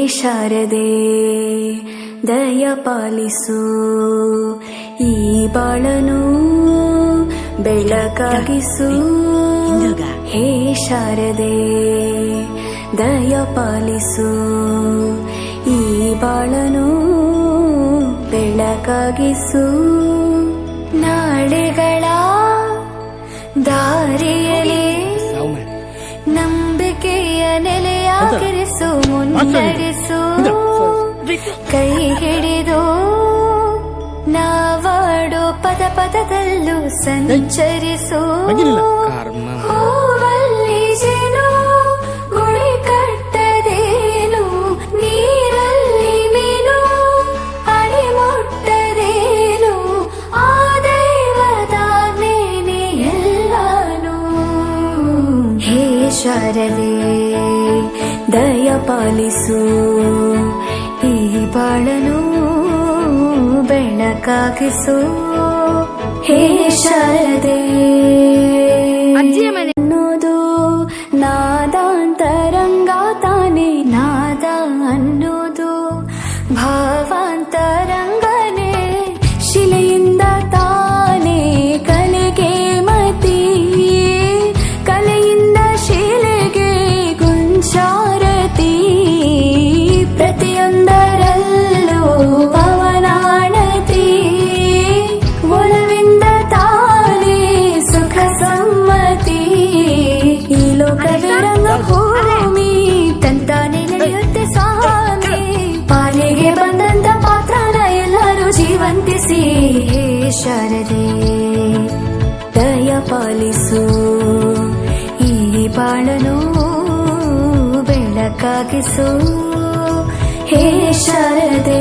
ಶಾರದೆ ದಯ ಪಾಲಿಸು, ಈ ಬಾಳನು ಬೆಳಕಾಗಿಸು. ಹೇ ಶಾರದೆ ದಯ ಪಾಲಿಸು, ಈ ಬಾಳನು ಬೆಳಕಾಗಿಸು. ನಾಳೆಗಳ ದಾರಿಯಲ್ಲಿ ನಂಬಿಕೆಯ ನೆಲೆಯಾಗಿರಿಸು, ಮುನ್ನಡೆಸು. ಕೈ ಹಿಡಿದು ನಾವಾಡೋ ಪದ ಪದದಲ್ಲೂ ಸಂಚರಿಸು. ಹೂವಲ್ಲಿ ಜೇನು ಗುಳಿ ಕಟ್ಟದೇನು, ನೀರಲ್ಲಿ ಮೀನು ಅಡಿ ಮುಟ್ಟದೇನು, ಆ ದೈವದಾನೇನೆ ಎಲ್ಲಾನು. ಹೇ ಶಾರದೆ ದಯ ಪಾಲಿಸು, ಈ ಬಾಳನು ಬೆಳಕಾಗಿಸು. ಹೇ ಶಾರದೆ ಅನ್ನೋದು ನಾದಾಂತರಂಗ ತಾನೆ, ನಾದ ಅನ್ನೋದು ಭಾವಾಂತರಂಗನೇ. ಶಿಲೆಯಿಂದ ತಾನೇ ಕಲೆಗೆ ಮತಿ, ಕಲೆಯಿಂದ ಶಿಲೆಗೆ ಗುಂಚಾರತಿ. ಪ್ರತಿಯೊಂದರಲ್ಲೂ ಪವನಾಣತಿ, ಒಲವಿಂದ ತಾನೇ ಸುಖ ಸಮ್ಮತಿ. ಈ ಲೋಕವೇ ರಂಗಭೂಮಿ, ತಂತಾನೆ ನಡೆಯುತ್ತೆ ಸ್ವಾಮಿ. ಪಾಲಿಗೆ ಬಂದಂತ ಪಾತ್ರನ ಎಲ್ಲರೂ ಜೀವಂತಿಸಿ. ಹೇ ಶಾರದೆ ದಯ ಪಾಲಿಸು, ಈ ಬಾಳನು ಬೆಳಕಾಗಿಸು. ಹೇ ಶಾರದೆ